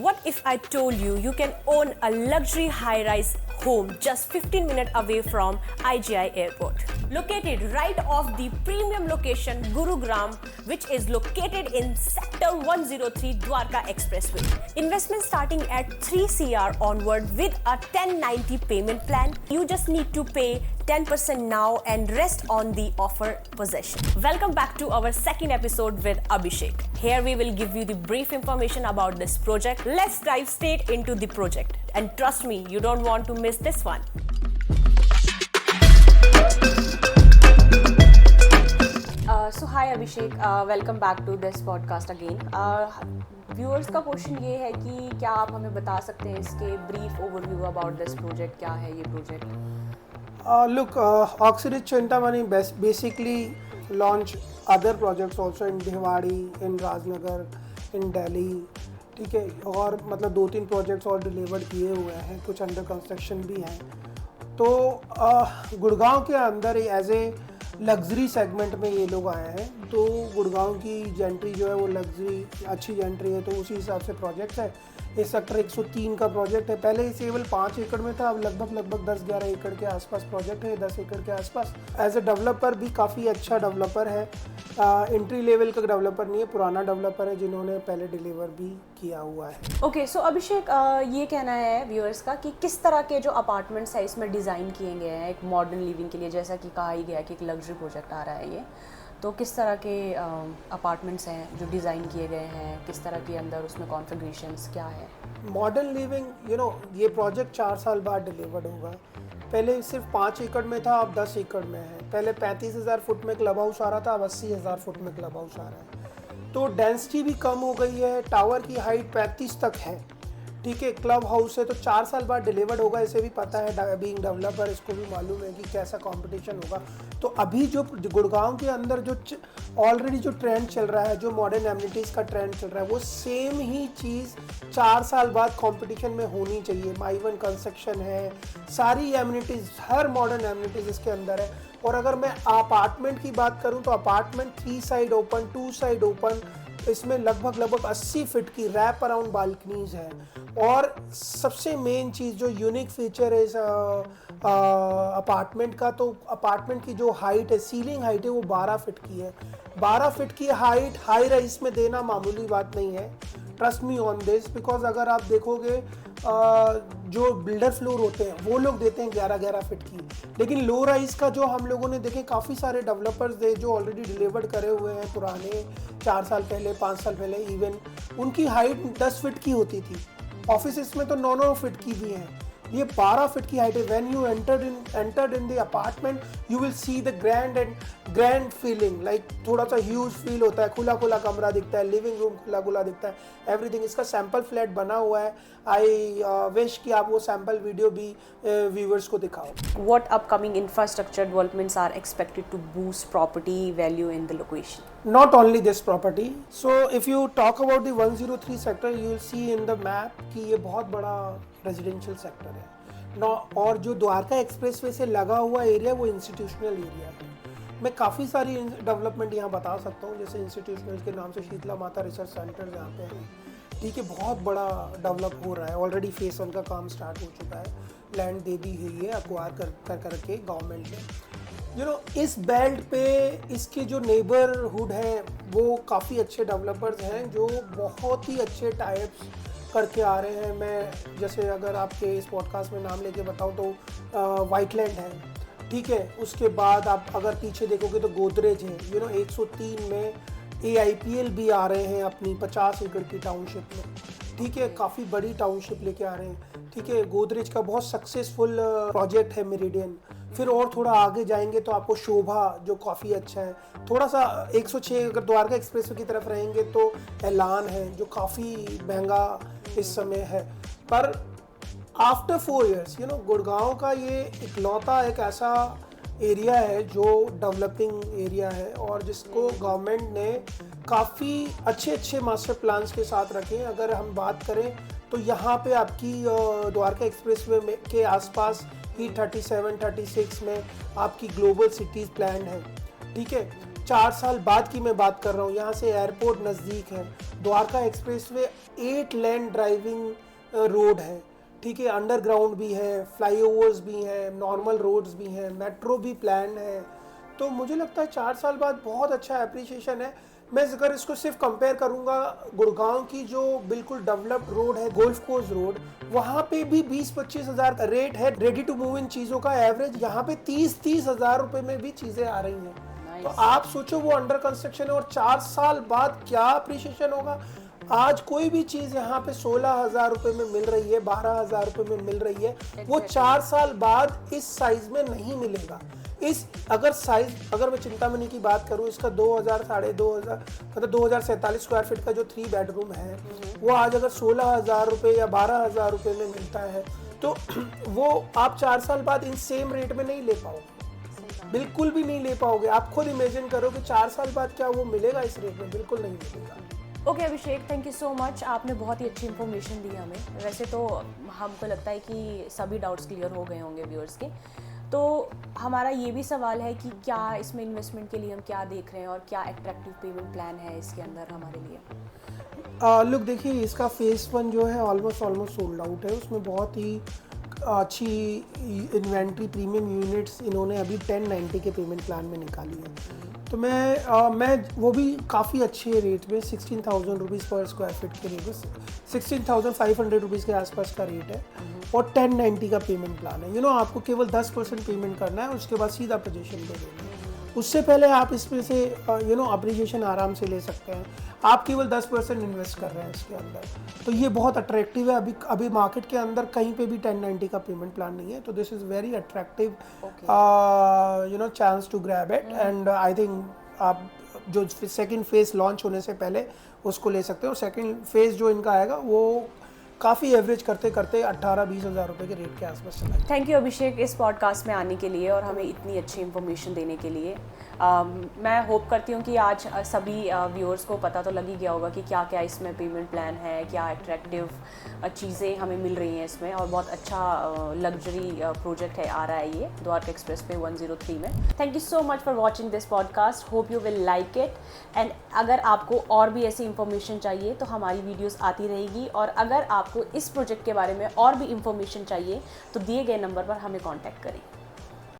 What if I told you you can own a luxury high-rise home just 15 minutes away from IGI Airport? Located right off the premium location Gurugram, which is located in Sector 103 Dwarka Expressway. Investment starting at 3 CR onward with a 1090 payment plan. You just need to pay 10% now and rest on the offer possession. Welcome back to our second episode with Abhishek. Here we will give you the brief information about this project. Let's dive straight into the project. And trust me, you don't want to miss this one. So hi Abhishek, welcome back to this podcast again. Viewers का question ये है कि क्या आप हमें बता सकते हैं इसके brief overview about this project, क्या है ये project? Look, Oxyrich Chintamani basically launch other projects also in Bhiwadi, in Rajnagar, in Delhi, ठीक है, और मतलब 2-3 प्रोजेक्ट्स और डिलीवर किए हुए हैं, कुछ अंडर कंस्ट्रक्शन भी हैं. तो गुड़गांव के अंदर एज ए लग्जरी सेगमेंट में ये लोग आए हैं. तो गुड़गांव की जेंट्री जो है वो लग्जरी अच्छी जेंट्री है, तो उसी हिसाब से प्रोजेक्ट है. ये सेक्टर 103 का प्रोजेक्ट है. पहले ये केवल 5 एकड़ में था, अब लगभग 10-11 एकड़ के आसपास प्रोजेक्ट है, 10 एकड़ के आसपास. एज ए डेवलपर भी काफ़ी अच्छा डेवलपर है. एंट्री लेवल का डेवलपर नहीं है, पुराना डेवलपर है जिन्होंने पहले डिलीवर भी किया हुआ है. ओके, सो अभिषेक, ये कहना है व्यूअर्स का कि किस तरह के जो अपार्टमेंट्स है इसमें डिज़ाइन किए गए हैं एक मॉडर्न लिविंग के लिए, जैसा कि कहा ही गया कि एक लग्जरी प्रोजेक्ट आ रहा है ये. तो किस तरह के अपार्टमेंट्स हैं जो डिज़ाइन किए गए हैं, किस तरह के अंदर उसमें कॉन्फ़िगरेशंस क्या है? मॉडर्न लिविंग, ये प्रोजेक्ट 4 साल बाद डिलीवर्ड होगा. पहले सिर्फ 5 एकड़ में था, अब 10 एकड़ में है. पहले 35,000 फुट में क्लब हाउस आ रहा था, अब 80,000 फुट में क्लब हाउस आ रहा है. तो डेंसिटी भी कम हो गई है. टावर की हाइट 35 तक है, ठीक है. क्लब हाउस है, तो 4 साल बाद डिलीवर्ड होगा. इसे भी पता है, बीइंग डेवलपर इसको भी मालूम है कि कैसा कंपटीशन होगा. तो अभी जो गुड़गांव के अंदर जो ऑलरेडी जो ट्रेंड चल रहा है, जो मॉडर्न एमिनिटीज़ का ट्रेंड चल रहा है, वो सेम ही चीज़ 4 साल बाद कंपटीशन में होनी चाहिए. माइवन कंस्ट्रक्शन है, सारी एमिनिटीज़, हर मॉडर्न एमिनिटीज़ इसके अंदर है. और अगर मैं अपार्टमेंट की बात करूँ तो apartment 3 side open, 2 side open, इसमें लगभग 80 फीट की रैप अराउंड बालकनीज है. और सबसे मेन चीज़ जो यूनिक फीचर है इस अपार्टमेंट का, तो अपार्टमेंट की जो हाइट है, सीलिंग हाइट है, वो 12 फीट की है. 12 फीट की हाइट हाई राइज में देना मामूली बात नहीं है. Trust me on this, because अगर आप देखोगे जो बिल्डर फ्लोर होते हैं वो लोग देते हैं 11-11 फीट की. लेकिन लो राइज का जो हम लोगों ने देखे, काफ़ी सारे डेवलपर्स दे जो ऑलरेडी डिलीवर्ड करे हुए हैं पुराने, 4 साल पहले, 5 साल पहले, इवन उनकी हाइट 10 फीट की होती थी. ऑफिस में तो 9-9 फीट की भी हैं. ये 12 फीट की हाइट है. When you entered in the apartment you will see the grand feeling, like थोड़ा सा ह्यूज फील होता है. खुला कमरा दिखता है, लिविंग रूम खुला दिखता है, एवरीथिंग. इसका सैंपल फ्लैट बना हुआ है. आई विश कि आप वो सैंपल वीडियो भी व्यूअर्स को दिखाओ. What upcoming infrastructure developments are expected to boost property value in the location? Not only this property. So if you talk about the 103 sector, you will see in the map कि ये बहुत बड़ा residential sector है. और जो Dwarka expressway से लगा हुआ एरिया वो इंस्टीट्यूशनल एरिया है. मैं काफ़ी सारी डेवलपमेंट यहाँ बता सकता हूँ, जैसे इंस्टीट्यूशनल के नाम से शीतला माता रिसर्च सेंटर यहाँ पे है, ठीक है. बहुत बड़ा डेवलप हो रहा है. ऑलरेडी फेस 1 का काम स्टार्ट हो चुका है. लैंड दे दी हुई है एक्वायर करके गवर्नमेंट ने. इस बेल्ट पे इसके जो नेबरहुड हैं वो काफ़ी अच्छे डेवलपर्स हैं जो बहुत ही अच्छे टाइप्स करके आ रहे हैं. मैं जैसे अगर आपके इस पॉडकास्ट में नाम लेके बताऊं तो वाइटलैंड है, ठीक है. उसके बाद आप अगर पीछे देखोगे तो गोदरेज है. 103 में AIPL भी आ रहे हैं अपनी 50 एकड़ की टाउनशिप में, ठीक है. काफ़ी बड़ी टाउनशिप लेके आ रहे हैं, ठीक है. गोदरेज का बहुत सक्सेसफुल प्रोजेक्ट है मेरिडियन. फिर और थोड़ा आगे जाएंगे तो आपको शोभा जो काफ़ी अच्छा है. थोड़ा सा 106 अगर द्वारका एक्सप्रेसवे की तरफ रहेंगे तो ऐलान है जो काफ़ी महंगा इस समय है. पर आफ्टर 4 इयर्स गुड़गांव का ये इकलौता एक ऐसा एरिया है जो डेवलपिंग एरिया है और जिसको गवर्नमेंट ने काफ़ी अच्छे मास्टर प्लान्स के साथ रखे हैं. अगर हम बात करें तो यहाँ पे आपकी द्वारका एक्सप्रेसवे में के आसपास ही 37-36 में आपकी ग्लोबल सिटीज़ प्लान है, ठीक है. 4 साल बाद की मैं बात कर रहा हूँ. यहाँ से एयरपोर्ट नज़दीक है. द्वारका एक्सप्रेसवे 8 लेन ड्राइविंग रोड है, ठीक है, अंडरग्राउंड भी है, फ्लाईओवर्स भी हैं, नॉर्मल रोड्स भी हैं, मेट्रो भी प्लान है। तो मुझे लगता है 4 साल बाद बहुत अच्छा एप्रिसिएशन है। मैं अगर इसको सिर्फ कंपेयर करूंगा गुड़गांव की जो बिल्कुल डेवलप्ड रोड है, गोल्फ कोर्स रोड, वहाँ पे भी 20-25 हज़ार का रेट है रेडी टू मूव इन चीज़ों का एवरेज, यहाँ पे 30-30 हज़ार रुपये में भी चीज़ें आ रही हैं। तो आप सोचो वो अंडर कंस्ट्रक्शन है और 4 साल बाद क्या अप्रिशिएशन होगा। आज कोई भी चीज़ यहाँ पे 16,000 रुपये में मिल रही है, 12,000 रुपये में मिल रही है, वो 4 साल बाद इस साइज में नहीं मिलेगा। अगर मैं चिंतामणि की बात करूँ, इसका 2,000 2,500 मतलब 2,047 स्क्वायर फीट का जो 3 बेडरूम है, वो आज अगर 16,000 रुपये या 12,000 रुपये में मिलता है तो वो आप 4 साल बाद इन सेम रेट में नहीं ले पाओगे, बिल्कुल भी नहीं ले पाओगे। आप खुद इमेजिन करो कि 4 साल बाद क्या वो मिलेगा इस रेट में, बिल्कुल नहीं मिलेगा। Okay Abhishek, thank you so much, आपने बहुत ही अच्छी इन्फॉर्मेशन दी हमें। वैसे तो हमको लगता है कि सभी डाउट्स क्लियर हो गए होंगे व्यूअर्स के। तो हमारा ये भी सवाल है कि क्या इसमें इन्वेस्टमेंट के लिए हम क्या देख रहे हैं और क्या एट्रैक्टिव पेमेंट प्लान है इसके अंदर हमारे लिए? लुक देखिए, इसका फेज़ 1 जो है ऑलमोस्ट सोल्ड आउट है। उसमें बहुत ही अच्छी इन्वेंट्री प्रीमियम यूनिट्स इन्होंने अभी 1090 के पेमेंट प्लान में निकाली है। तो मैं वो भी काफ़ी अच्छे रेट में 16,000 रुपीज़ पर स्क्वायर फीट के रेट में 16,500 रुपीज़ के आसपास का रेट है और 1090 का पेमेंट प्लान है। आपको केवल 10% पेमेंट करना है, उसके बाद सीधा पोजीशन पे देना है। उससे पहले आप इसमें से अप्रिशिएशन आराम से ले सकते हैं। आप केवल 10% इन्वेस्ट कर रहे हैं इसके अंदर, तो ये बहुत अट्रैक्टिव है। अभी मार्केट के अंदर कहीं पे भी 1090 का पेमेंट प्लान नहीं है, तो this is very attractive chance to grab it. And I think आप जो सेकंड फेज़ लॉन्च होने से पहले उसको ले सकते हो। सेकंड फेज़ जो इनका आएगा वो काफ़ी एवरेज करते करते 18-20 हज़ार रुपये के रेट के आसपास चला। थैंक यू अभिषेक इस पॉडकास्ट में आने के लिए और हमें इतनी अच्छी इन्फॉर्मेशन देने के लिए। मैं होप करती हूँ कि आज सभी व्यूअर्स को पता तो लग ही गया होगा कि क्या क्या इसमें पेमेंट प्लान है, क्या अट्रैक्टिव चीज़ें हमें मिल रही हैं इसमें, और बहुत अच्छा लग्जरी प्रोजेक्ट है आ रहा है ये द्वारका एक्सप्रेस पे 103 में। Thank you so much for watching this podcast, hope you will like it. And अगर आपको और भी ऐसी इन्फॉर्मेशन चाहिए तो हमारी वीडियोज़ आती रहेगी, और अगर आपको इस प्रोजेक्ट के बारे में और भी इन्फॉर्मेशन चाहिए तो दिए गए नंबर पर हमें कॉन्टैक्ट करें।